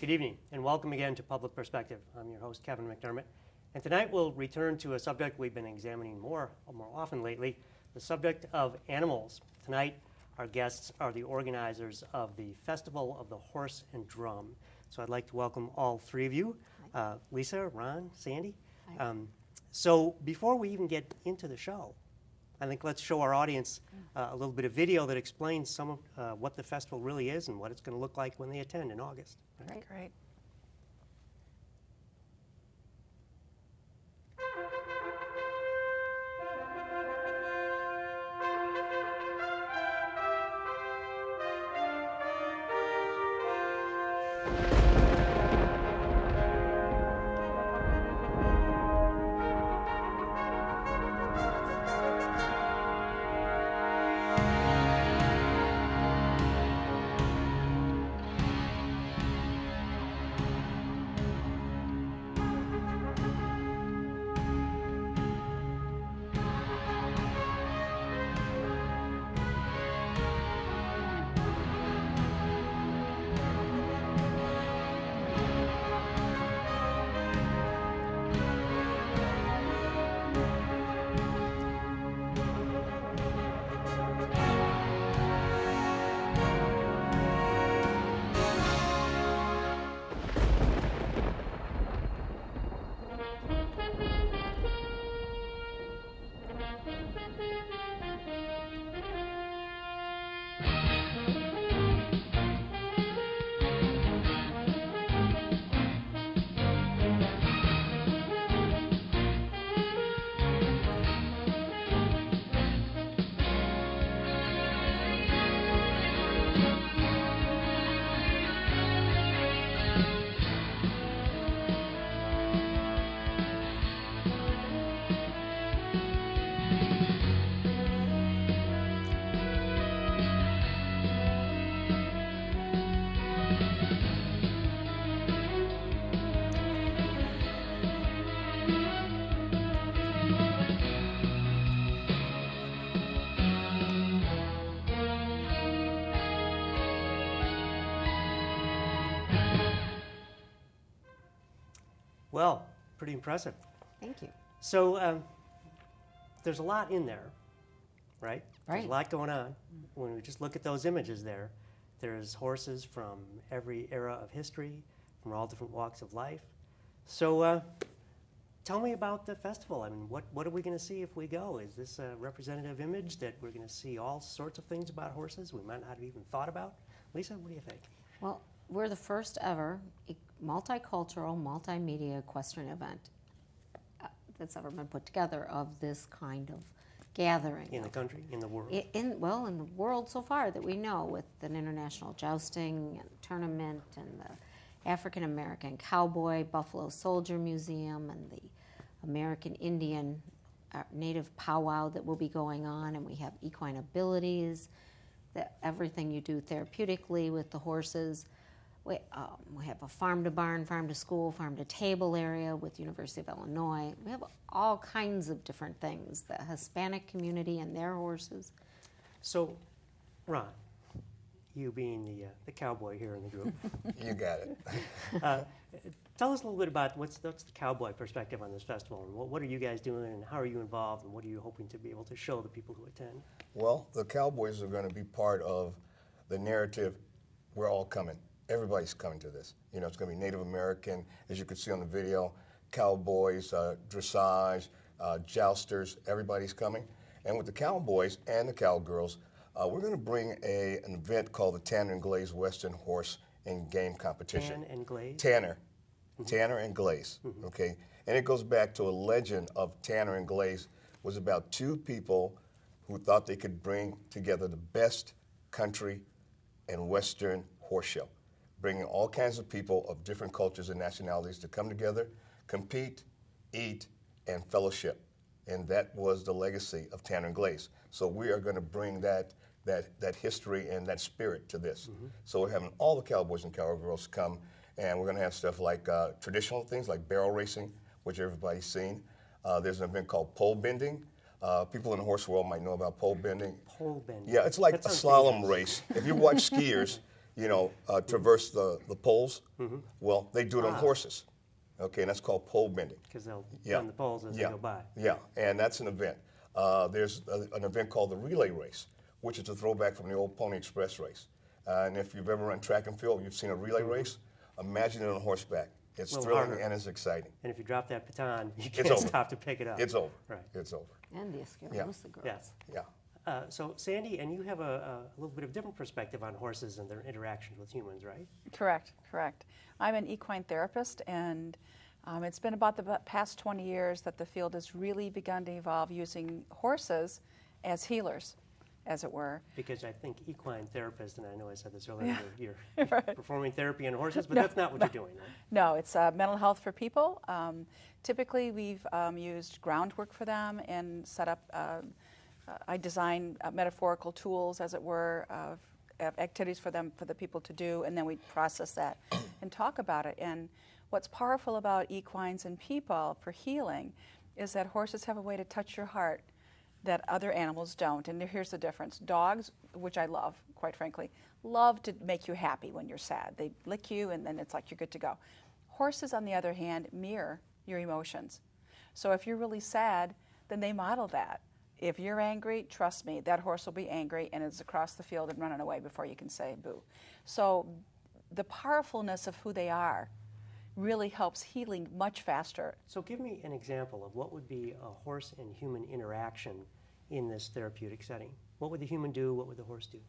Good evening, and welcome again to Public Perspective. I'm your host, Kevin McDermott, and tonight we'll return to a subject we've been examining more often lately, the subject of animals. Tonight, our guests are the organizers of the Festival of the Horse and Drum. So I'd like to welcome all three of you, Lisa, Ron, Sandy. So before we even get into the show, I think let's show our audience a little bit of video that explains some of what the festival really is and what it's going to look like when they attend in August. Right. Great. Well, pretty impressive. Thank you. So there's a lot in there, right? There's Right. a lot going on. When we just look at those images there, there's horses from every era of history, from all different walks of life. So tell me about the festival. I mean, what are we going to see if we go? Is this a representative image that we're going to see all sorts of things about horses we might not have even thought about? Lisa, what do you think? Well, we're the first ever multicultural, multimedia equestrian event that's ever been put together of this kind of gathering. In the country, in the world? In the world so far that we know, with an international jousting and tournament and the African American Cowboy Buffalo Soldier Museum and the American Indian Native Powwow that will be going on, and we have equine abilities, everything you do therapeutically with the horses. We have a farm to barn, farm to school, farm to table area with University of Illinois. We have all kinds of different things. The Hispanic community and their horses. So, Ron, you being the cowboy here in the group, You got it. tell us a little bit about what's the cowboy perspective on this festival, and what are you guys doing, and how are you involved, and what are you hoping to be able to show the people who attend? Well, the Cowboys are going to be part of the narrative. We're all coming. Everybody's coming to this. You know, it's going to be Native American, as you can see on the video, cowboys, dressage, jousters, everybody's coming. And with the Cowboys and the Cowgirls, we're going to bring an event called the Tanner and Glaze Western Horse and Game Competition. Tan and Glaze? Tanner. Tanner and Glaze, okay? And it goes back to a legend of Tanner and Glaze. Was about two people who thought they could bring together the best country and Western horse show, bringing all kinds of people of different cultures and nationalities to come together, compete, eat, and fellowship. And that was the legacy of Tanner and Glaze. So we are going to bring that history and that spirit to this. So we're having all the Cowboys and Cowgirls come, and we're going to have stuff like traditional things like barrel racing, which everybody's seen. There's an event called pole bending. People in the horse world might know about pole bending. Pole bending. Yeah, it's like That a sounds slalom dangerous. race. If you watch skiers, traverse the poles. Well, they do it on horses. Okay, and that's called pole bending. Because they'll Yeah. run the poles as they go by. Yeah, and that's an event. There's an event called the relay race, which is a throwback from the old Pony Express race. And if you've ever run track and field, you've seen a relay race. Imagine it on horseback. It's Little thrilling harder. and it's exciting. And if you drop that baton, you It's can't over. stop to pick it up. It's over. Right. It's over. And the Escaramuza girls. Yes. Yeah. So Sandy, and you have a little bit of different perspective on horses and their interactions with humans, right? Correct, correct. I'm an equine therapist, and it's been about the past 20 years that the field has really begun to evolve using horses as healers, as it were. Because I think equine therapist, and I know I said this earlier, you're performing therapy on horses, but that's not what you're doing, right? No, it's mental health for people. Typically, we've used groundwork for them and set up, I design metaphorical tools, as it were, of activities for them, for the people to do, and then we process that and talk about it. And what's powerful about equines and people for healing is that horses have a way to touch your heart that other animals don't. And here's the difference. Dogs, which I love, quite frankly, love to make you happy when you're sad. They lick you and then it's like you're good to go. Horses, on the other hand, mirror your emotions. So if you're really sad, then they model that. If you're angry, trust me, that horse will be angry and is across the field and running away before you can say boo. So the powerfulness of who they are really helps healing much faster. So give me an example of what would be a horse and human interaction in this therapeutic setting. What would the human do? What would the horse do?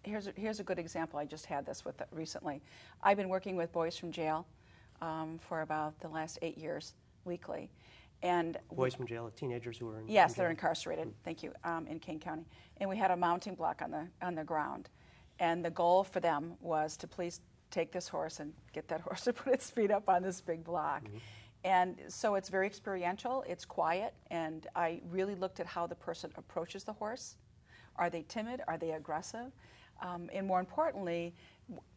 Here's a good example. I just had this with recently. I've been working with boys from jail for about the last 8 years, weekly. And Boys from jail, teenagers who are in yes, in they're jail. incarcerated. Thank you. In Kane County, and we had a mounting block on the ground, and the goal for them was to please take this horse and get that horse to put its feet up on this big block. And so it's very experiential, it's quiet, and I really looked at how the person approaches the horse. Are they timid? Are they aggressive? And more importantly,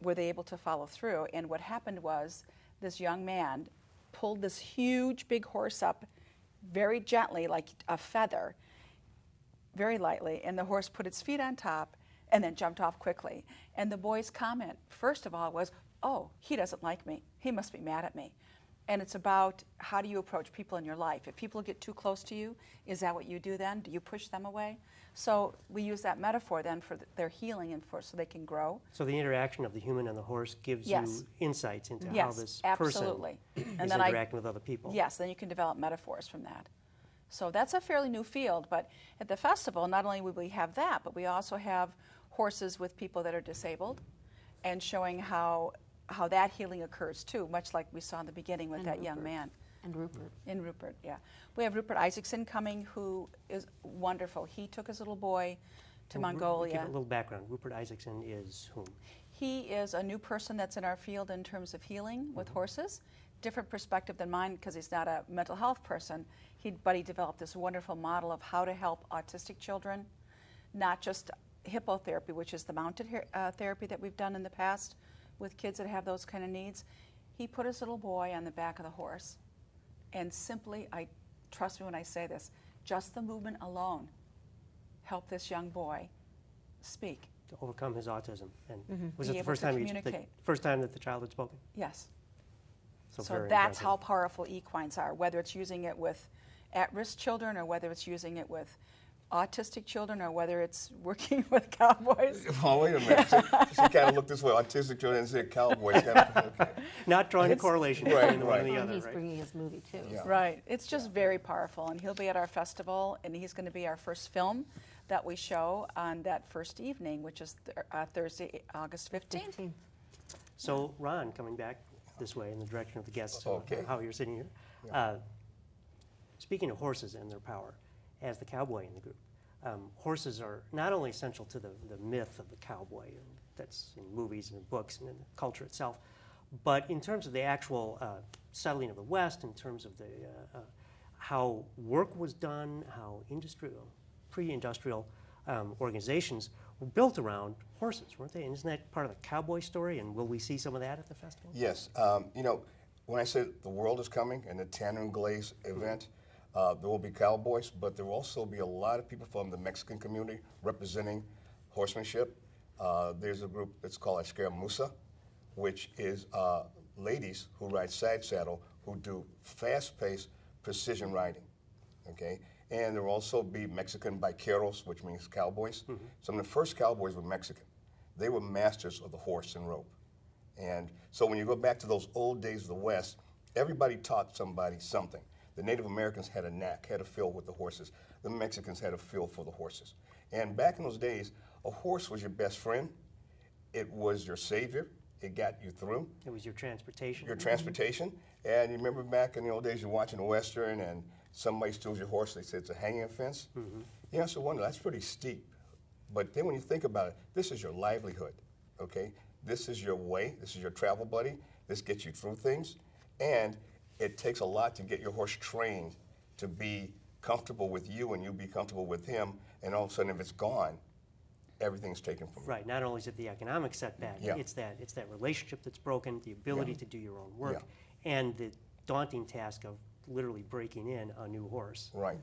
were they able to follow through? And what happened was this young man pulled this huge big horse up very gently, like a feather, very lightly, and the horse put its feet on top and then jumped off quickly. And the boy's comment, first of all, was, oh, he doesn't like me. He must be mad at me. And it's about how do you approach people in your life. If people get too close to you, is that what you do then? Do you push them away? So we use that metaphor then for their healing and so they can grow. So the interaction of the human and the horse gives Yes. you insights into how Yes, this absolutely. person And is then interacting with other people. Yes, then you can develop metaphors from that. So that's a fairly new field, but at the festival, not only will we have that, but we also have horses with people that are disabled and showing how that healing occurs too, much like we saw in the beginning with And that young Rupert. man. And Rupert. In Rupert, yeah. We have Rupert Isaacson coming, who is wonderful. He took his little boy to Well, Give Mongolia. a little background. Rupert Isaacson is whom? He is a new person that's in our field in terms of healing with horses. Different perspective than mine because he's not a mental health person. But he developed this wonderful model of how to help autistic children, not just hippotherapy, which is the mounted therapy that we've done in the past with kids that have those kind of needs. He put his little boy on the back of the horse, and simply, trust me when I say this, just the movement alone helped this young boy speak. To overcome his autism. And was Be it the able first to time communicate. first time that the child had spoken? Yes. So very that's impressive. how powerful equines are, whether it's using it with at-risk children or whether it's using it with autistic children or whether it's working with cowboys. Oh, wait a minute. She kind of looked this way. Autistic children and said cowboys. Okay. Not drawing a correlation Right, between the one and the right. And other, he's right? bringing his movie too. Yeah. Right. It's just very powerful. And he'll be at our festival, and he's going to be our first film that we show on that first evening, which is Thursday, August 15th. 15. So, Ron, coming back this way in the direction of the guests, Okay. how you're sitting here. Speaking of horses and their power, as the cowboy in the group, horses are not only essential to the myth of the cowboy that's in movies and in books and in the culture itself, but in terms of the actual settling of the West, in terms of the how work was done, how pre-industrial organizations were built around horses, weren't they? And isn't that part of the cowboy story? And will we see some of that at the festival? Yes. When I said the world is coming and the Tanner and Glaze event, there will be cowboys, but there will also be a lot of people from the Mexican community representing horsemanship. There's a group that's called Escaramuza, which is ladies who ride side saddle who do fast-paced precision riding, okay? And there will also be Mexican vaqueros, which means cowboys. Some of the first cowboys were Mexican. They were masters of the horse and rope. And so when you go back to those old days of the West, everybody taught somebody something. The Native Americans had a knack, had a feel with the horses. The Mexicans had a feel for the horses. And back in those days, a horse was your best friend. It was your savior. It got you through. It was your transportation. Your transportation. And you remember back in the old days, you're watching a Western and somebody steals your horse, they say it's a hanging offense. You have to wonder, that's pretty steep. But then when you think about it, this is your livelihood, okay? This is your way, this is your travel buddy, this gets you through things. And it takes a lot to get your horse trained to be comfortable with you and you be comfortable with him. And all of a sudden, if it's gone, everything's taken from you. Right. Not only is it the economic setback, Yeah. it's that relationship that's broken, the ability to do your own work, and the daunting task of literally breaking in a new horse. Right.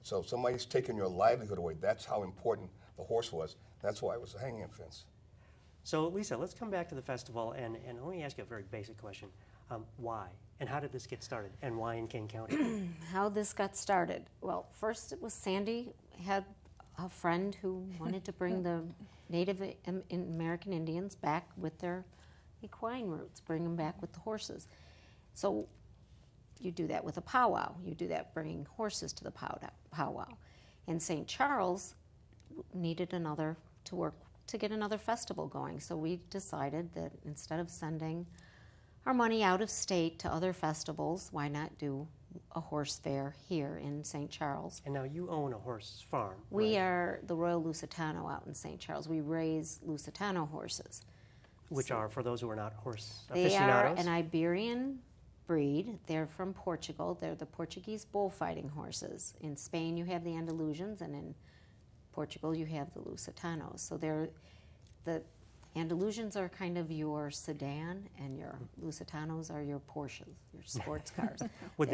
So if somebody's taking your livelihood away, that's how important the horse was. That's why it was a hanging fence. So Lisa, let's come back to the festival and let me ask you a very basic question. Why? And how did this get started? And why in Kane County? How this got started? Well, first it was Sandy had a friend who wanted to bring the Native American Indians back with their equine roots, bring them back with the horses. So you do that with a powwow. You do that bringing horses to the powwow. And St. Charles needed another to work to get another festival going. So we decided that instead of sending our money out of state to other festivals, why not do a horse fair here in St. Charles? And now you own a horse farm. We right? are the Royal Lusitano out in St. Charles. We raise Lusitano horses. Which are, for those who are not horse They are aficionados? an Iberian breed. They're from Portugal. They're the Portuguese bullfighting horses. In Spain, you have the Andalusians, and in Portugal, you have the Lusitanos. So they're the Andalusians are kind of your sedan, and your Lusitanos are your Porsches, your sports cars. Would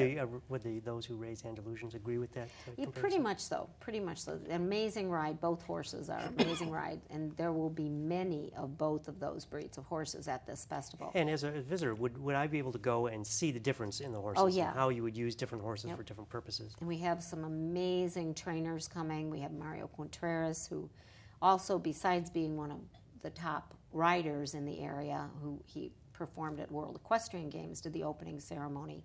those who raise Andalusians agree with that? Yeah, comparison? pretty much so. Pretty much so. An amazing ride. Both horses are amazing ride, and there will be many of both of those breeds of horses at this festival. And as a visitor, would I be able to go and see the difference in the horses? Oh, yeah. And how you would use different horses Yep. for different purposes? And we have some amazing trainers coming. We have Mario Contreras, who also, besides being one of the top riders in the area, who he performed at World Equestrian Games, did the opening ceremony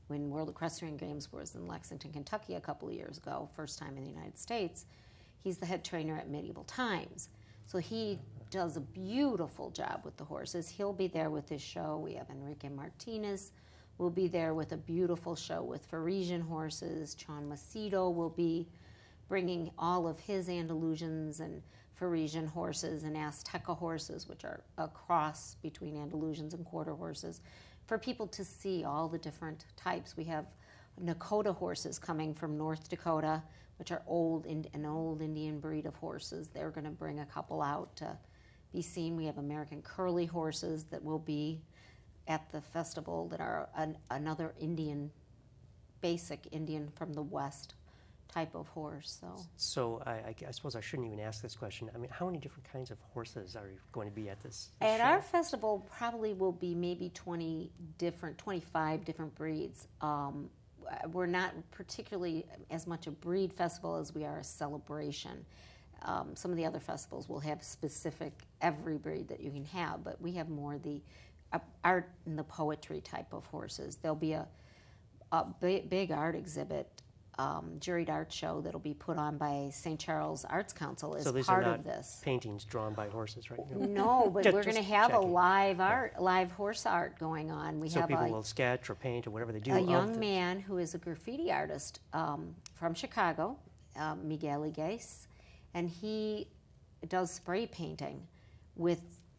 when World Equestrian Games was in Lexington, Kentucky a couple of years ago, first time in the United States. He's the head trainer at Medieval Times. So he does a beautiful job with the horses. He'll be there with his show. We have Enrique Martinez will be there with a beautiful show with Parisian horses. John Macedo will be bringing all of his Andalusians and Parisian horses and Azteca horses, which are a cross between Andalusians and quarter horses, for people to see all the different types. We have Nakota horses coming from North Dakota, which are an old Indian breed of horses. They're going to bring a couple out to be seen. We have American curly horses that will be at the festival that are another basic Indian from the West type of horse. So I suppose I shouldn't even ask this question. I mean, how many different kinds of horses are going to be at this At show? our festival, probably will be maybe 25 different breeds. We're not particularly as much a breed festival as we are a celebration. Some of the other festivals will have specific every breed that you can have, but we have more the art and the poetry type of horses. There'll be a big art exhibit, juried art show that'll be put on by St. Charles Arts Council as So these part are not of this. paintings drawn by horses, right? No, but Just- we're going to just have checking. a live horse art going on. We So have people will sketch or paint or whatever they do. a of young this. man who is a graffiti artist from Chicago, Miguel Igues, and he does spray painting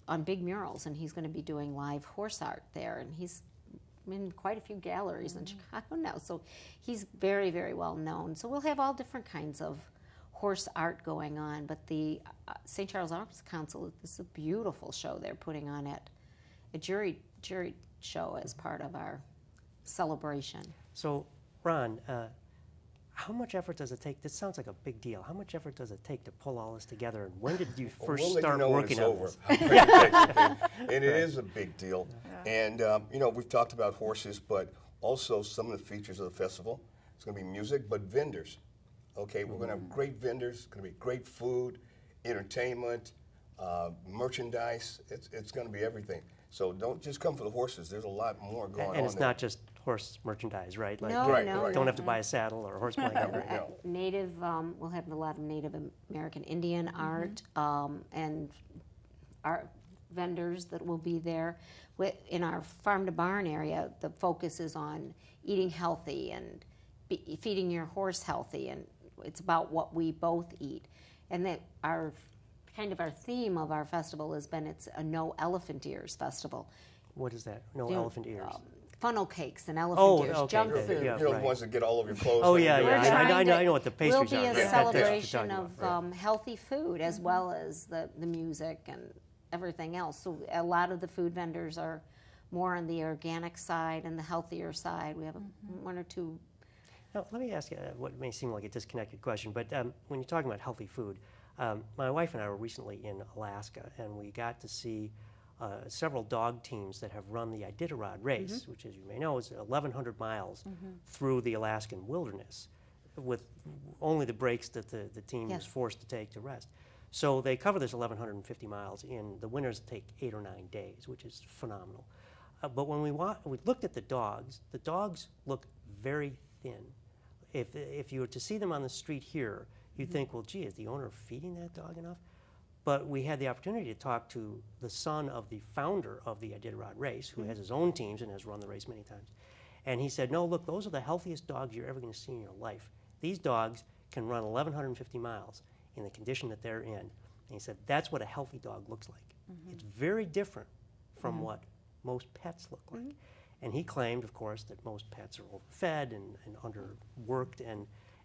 on big murals, and he's going to be doing live horse art there, and he's in quite a few galleries in Chicago now, so he's very, very well known. So we'll have all different kinds of horse art going on, but the St. Charles Arts Council, this is a beautiful show they're putting on it, a jury show as part of our celebration. So, Ron, How much effort does it take? This sounds like a big deal. How much effort does it take to pull all this together? And when did you Well, first we'll let you start know when working it's on over. this? And it is a big deal. And you know, we've talked about horses, but also some of the features of the festival. It's going to be music, but vendors. Okay, we're going to have great vendors. It's going to be great food, entertainment, merchandise. It's going to be everything. So don't just come for the horses. There's a lot more going on. And it's there. not just horse merchandise, right? Like No, Right, no, right. don't have to buy a saddle or a horse blanket. No. Native, we'll have a lot of Native American Indian art and art vendors that will be there. In our farm to barn area, the focus is on eating healthy and feeding your horse healthy, and it's about what we both eat. And that our theme of our festival has been it's a no elephant ears festival. What is that? No You know, elephant ears. Funnel cakes and elephant ears, okay, junk good, food. yeah. You know, right. the ones that get all over your clothes. Oh, when yeah, you do yeah. it. I know what the pastries will be are. a Yeah, that's what you're celebration talking of healthy food as well as the music and everything else. So a lot of the food vendors are more on the organic side and the healthier side. We have one or two. Now, let me ask you what may seem like a disconnected question, but when you're talking about healthy food, my wife and I were recently in Alaska, and we got to see several dog teams that have run the Iditarod race, which, as you may know, is 1,100 miles through the Alaskan wilderness with only the breaks that the team Yes. is forced to take to rest. So they cover this 1,150 miles in the winters take 8 or 9 days, which is phenomenal. But when we looked at the dogs look very thin. If you were to see them on the street here, you'd think, well, gee, is the owner feeding that dog enough? But we had the opportunity to talk to the son of the founder of the Iditarod race, who has his own teams and has run the race many times. And he said, no, look, those are the healthiest dogs you're ever going to see in your life. These dogs can run 1,150 miles in the condition that they're in. And he said, that's what a healthy dog looks like. It's very different from what most pets look like. And he claimed, of course, that most pets are overfed and underworked,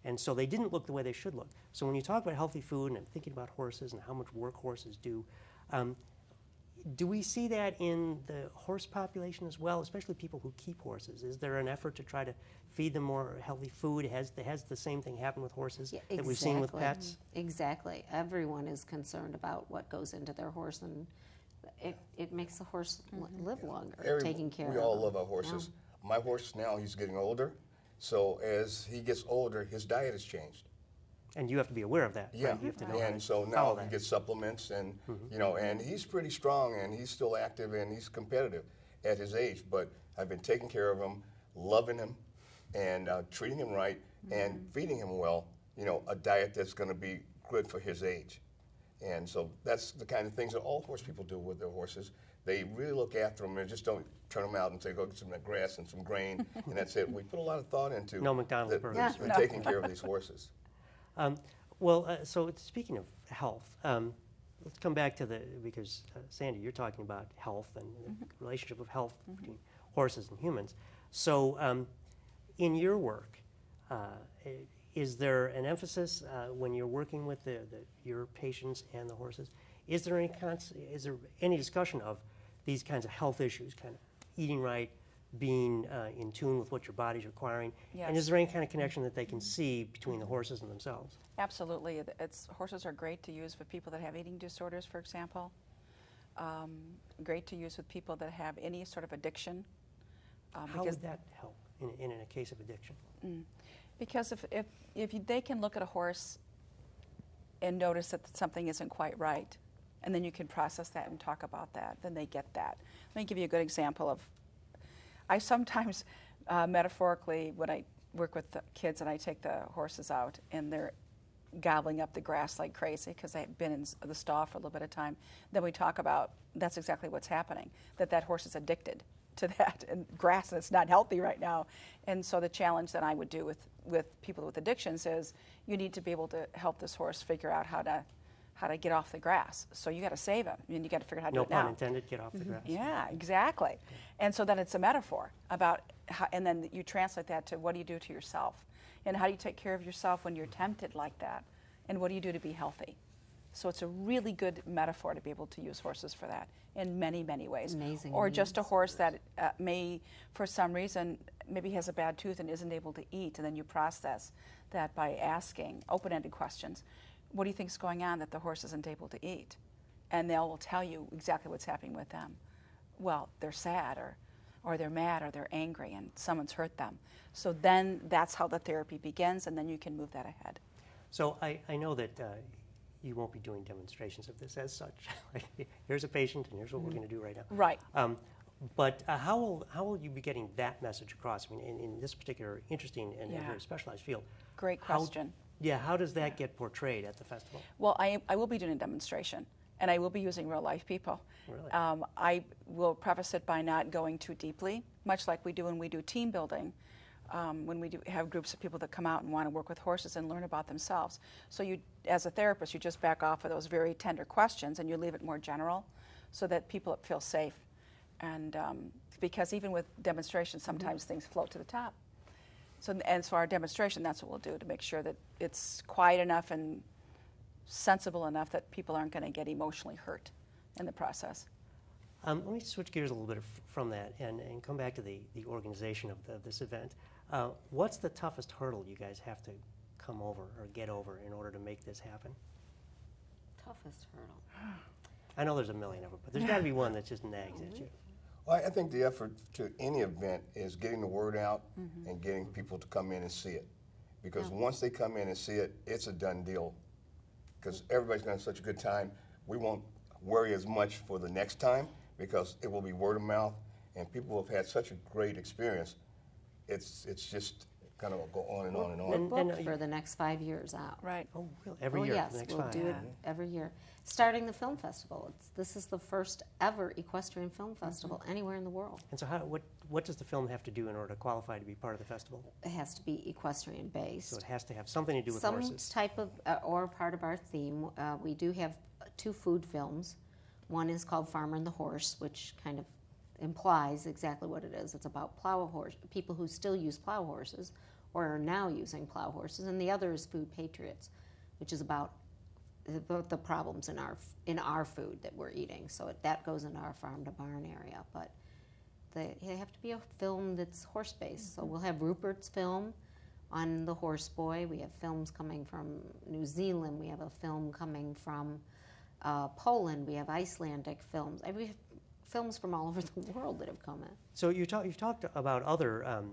and so they didn't look the way they should look. So when you talk about healthy food and thinking about horses and how much work horses do we see that in the horse population as well, especially people who keep horses? Is there an effort to try to feed them more healthy food? Has the same thing happened with horses that we've seen with pets? Exactly. Everyone is concerned about what goes into their horse, and it makes the horse live longer, taking care of We all them. love our horses. My horse now, he's getting older. So as he gets older, his diet has changed. And you have to be aware of that. Yeah, Right? You have to know how and to so follow now he that. gets supplements, and you know, and he's pretty strong, and he's still active, and he's competitive at his age. But I've been taking care of him, loving him, and treating him right, and feeding him well. You know, a diet that's going to be good for his age. And so that's the kind of things that all horse people do with their horses. They really look after them and just don't turn them out and say, go get some grass and some grain, and that's it. We put a lot of thought into No McDonald's burgers. taking care of these horses. So speaking of health, let's come back to because Sandy, you're talking about health and the relationship of health between horses and humans. So in your work, is there an emphasis when you're working with your patients and the horses? Is there any discussion of these kinds of health issues, kind of eating right, being in tune with what your body's requiring? And is Yes. there any kind of connection that they can see between the horses and themselves? Absolutely. Horses are great to use with people that have eating disorders, for example. Great to use with people that have any sort of addiction. How would that help in a case of addiction? Because they can look at a horse and notice that something isn't quite right, and then you can process that and talk about that, then they get that. Let me give you a good example of, I sometimes, metaphorically, when I work with the kids and I take the horses out and they're gobbling up the grass like crazy because they've been in the stall for a little bit of time, then we talk about that's exactly what's happening, that horse is addicted to that and grass that's not healthy right now. And so the challenge that I would do with people with addictions is you need to be able to help this horse figure out how to get off the grass. So you got to save him, and you got to figure out how to No do it now. pun intended, get off the grass. Yeah, exactly. And so then it's a metaphor about how, and then you translate that to what do you do to yourself, and how do you take care of yourself when you're tempted like that, and what do you do to be healthy? So it's a really good metaphor to be able to use horses for that in many, many ways. Amazing Or just a means. horse that may, for some reason, maybe has a bad tooth and isn't able to eat, and then you process that by asking open-ended questions. What do you think is going on that the horse isn't able to eat? And they'll tell you exactly what's happening with them. Well, they're sad, or they're mad, or they're angry, and someone's hurt them. So then that's how the therapy begins, and then you can move that ahead. So I know that you won't be doing demonstrations of this as such. Like, here's a patient, and here's what we're going to do right now. Right. But how will you be getting that message across? I mean, in this particular interesting and Yeah. very specialized field. Great question. How does that get portrayed at the festival? Well, I will be doing a demonstration, and I will be using real-life people. Really? I will preface it by not going too deeply, much like we do when we do team building, when we do have groups of people that come out and want to work with horses and learn about themselves. So you, as a therapist, you just back off of those very tender questions, and you leave it more general so that people feel safe. And because even with demonstrations, sometimes things float to the top. So our demonstration, that's what we'll do to make sure that it's quiet enough and sensible enough that people aren't going to get emotionally hurt in the process. Let me switch gears a little bit from that and come back to the organization of this event. What's the toughest hurdle you guys have to come over or get over in order to make this happen? Toughest hurdle. I know there's a million of them, but there's got to be one that just nags at you. Well, I think the effort to any event is getting the word out and getting people to come in and see it. Because once they come in and see it, it's a done deal. Because everybody's going to have such a good time. We won't worry as much for the next time because it will be word of mouth, and people have had such a great experience. It's just kind of go on and on and on. We're And booked for the next 5 years out. Right. Oh, really? Every year yes, for the next we'll 5? do it every year. Starting the film festival. This is the first ever equestrian film festival anywhere in the world. And so what does the film have to do in order to qualify to be part of the festival? It has to be equestrian based. So it has to have something to do with Some horses. type of, or part of our theme. We do have 2 food films. One is called Farmer and the Horse, which kind of implies exactly what it is. It's about plow horse, people who still use plow horses or are now using plow horses. And the other is Food Patriots, which is about the problems in our food that we're eating. So that goes into our farm to barn area. But they have to be a film that's horse-based. So we'll have Rupert's film on the Horse Boy. We have films coming from New Zealand. We have a film coming from Poland. We have Icelandic films. We have films from all over the world that have come in. So you've talked about other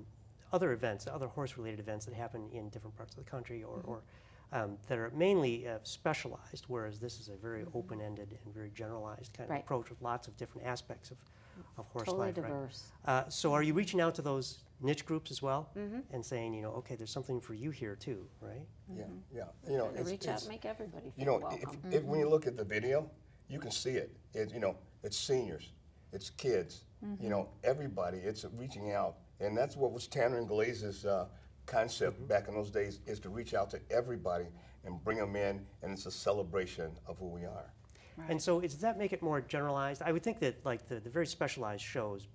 events, other horse-related events that happen in different parts of the country or that are mainly specialized, whereas this is a very open-ended and very generalized kind of Right. approach with lots of different aspects of horse Totally life. diverse. Right? So are you reaching out to those niche groups as well and saying, okay, there's something for you here too, right? Yeah, yeah. You know, Reach out and make everybody feel you know, welcome. if when you look at the video, you can see it. It's seniors, it's kids, everybody. It's reaching out, and that's what was Tanner and Glaze's concept back in those days, is to reach out to everybody and bring them in, and it's a celebration of who we are. And so does that make it more generalized? I would think that like the very specialized shows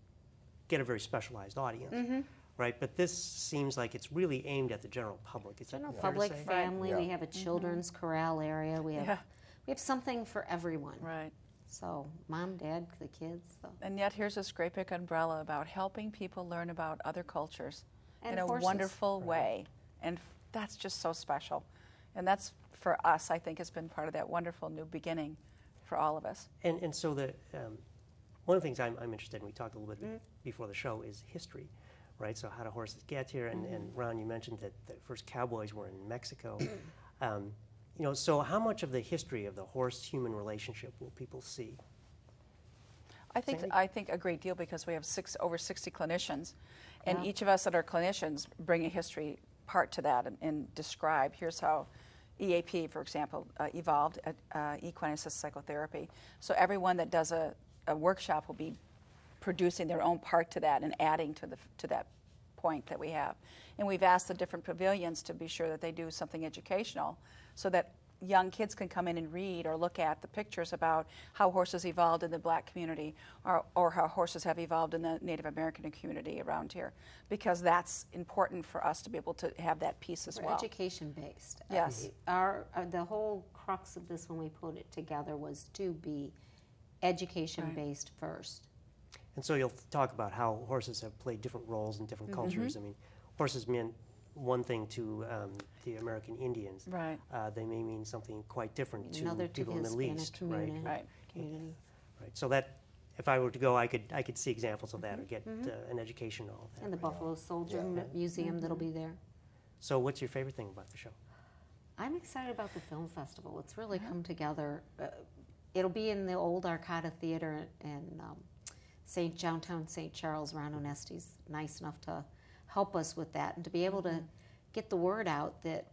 get a very specialized audience, right? But this seems like it's really aimed at the general public. Is that General fair to public, say? family. Yeah. We have a children's corral area. We have something for everyone. Right. So mom, dad, the kids. So. And yet here's this great big umbrella about helping people learn about other cultures And in a horses. wonderful way. And that's just so special. And that's, for us, I think, has been part of that wonderful new beginning for all of us. And so one of the things I'm interested in, we talked a little bit before the show, is history, right? So how do horses get here? And Ron, you mentioned that the first cowboys were in Mexico. So how much of the history of the horse-human relationship will people see? Sandy? I think a great deal, because we have over 60 clinicians, and Yeah. each of us that are clinicians bring a history part to that and describe, here's how EAP, for example, evolved at equine assisted psychotherapy. So everyone that does a workshop will be producing their own part to that and adding to that point that we have. And we've asked the different pavilions to be sure that they do something educational so that young kids can come in and read or look at the pictures about how horses evolved in the Black community or how horses have evolved in the Native American community around here, because that's important for us to be able to have that piece as We're well. education based. Yes. The whole crux of this when we put it together was to be education-based first. And so you'll talk about how horses have played different roles in different cultures. I mean, horses meant one thing to the American Indians. Right. They may mean something quite different to Another to people the in the Middle Hispanic East, community. right? Community. Right. So that, if I were to go, I could see examples of that or get an education on all of that. And the right? Buffalo Soldier Yeah. Museum that'll be there. So what's your favorite thing about the show? I'm excited about the film festival. It's really come together. It'll be in the old Arcata Theater in downtown St. Charles. Ron Onesti's nice enough to help us with that, and to be able to get the word out that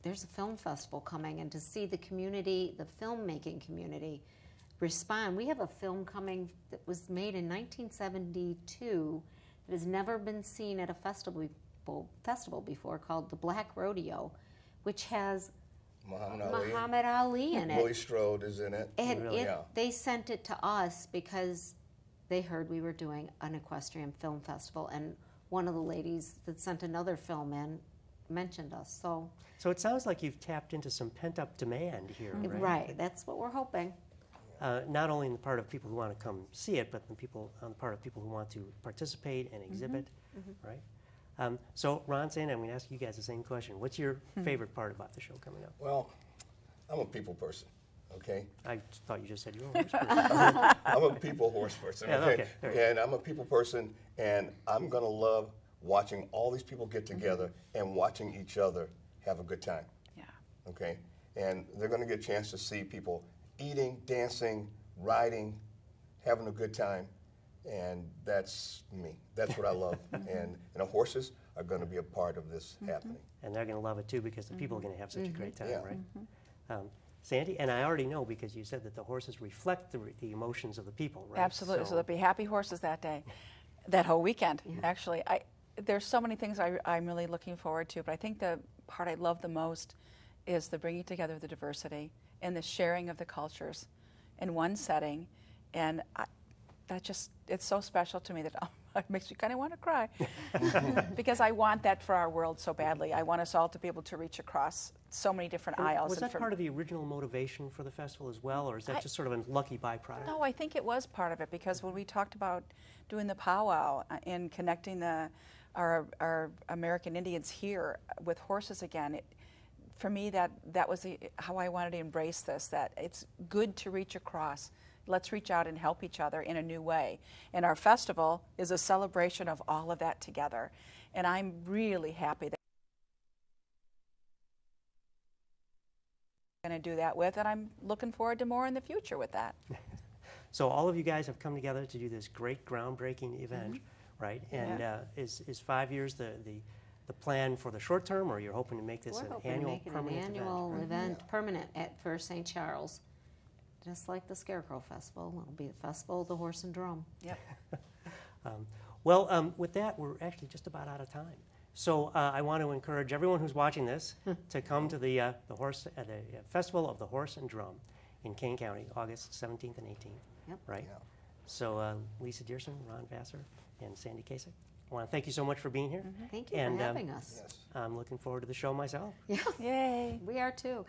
there's a film festival coming, and to see the community, the filmmaking community, respond. We have a film coming that was made in 1972 that has never been seen at a festival before, called The Black Rodeo, which has Muhammad Ali in it. Willie Strode is in it. And Really? Yeah. they sent it to us because they heard we were doing an equestrian film festival, and one of the ladies that sent another film in mentioned us. So, So it sounds like you've tapped into some pent-up demand here, right? right, that's what we're hoping. Not only on the part of people who want to come see it, but on the part of people who want to participate and exhibit, right? So Ron, Sandy, I'm going to ask you guys the same question. What's your favorite part about the show coming up? Well, I'm a people person, okay? I thought you just said you were a horse person. I'm a people horse person, Yeah, okay? okay. And I'm a people person, and I'm gonna love watching all these people get together and watching each other have a good time, Yeah. okay? And they're gonna get a chance to see people eating, dancing, riding, having a good time, and that's me. That's what I love. And the horses are gonna be a part of this happening. And they're going to love it too because the people are going to have such a great time, Yeah. right? Sandy, and I already know because you said that the horses reflect the emotions of the people, right? Absolutely. So there'll be happy horses that day, that whole weekend. Actually, there's so many things I'm really looking forward to, but I think the part I love the most is the bringing together of the diversity and the sharing of the cultures in one setting, and it's so special to me that it makes me kind of want to cry because I want that for our world so badly. I want us all to be able to reach across so many different aisles. Was and that part of the original motivation for the festival as well, or is that just sort of a lucky byproduct? No, I think it was part of it because when we talked about doing the powwow and connecting our American Indians here with horses again, for me that was how I wanted to embrace this, that it's good to reach across. Let's reach out and help each other in a new way. And our festival is a celebration of all of that together. And I'm really happy that I'm going to do that with, and I'm looking forward to more in the future with that. So all of you guys have come together to do this great groundbreaking event, right? And is 5 years the plan for the short term, or you're hoping to make this We're an hoping to annual, make it an permanent annual event? event, permanent for St. Charles. Just like the Scarecrow Festival, it'll be the Festival of the Horse and Drum. Yep. With that, we're actually just about out of time. So I want to encourage everyone who's watching this to come to the Festival of the Horse and Drum in Kane County, August 17th and 18th. Yep. Right. Yeah. So Lisa Dearson, Ron Vassar, and Sandy Kasich, I want to thank you so much for being here. Thank you And, for having us. Yes. I'm looking forward to the show myself. Yeah, Yay. we are too.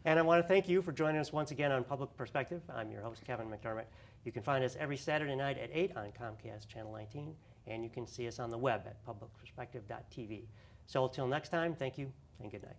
And I want to thank you for joining us once again on Public Perspective. I'm your host, Kevin McDermott. You can find us every Saturday night at 8 on Comcast Channel 19, and you can see us on the web at publicperspective.tv. So until next time, thank you and good night.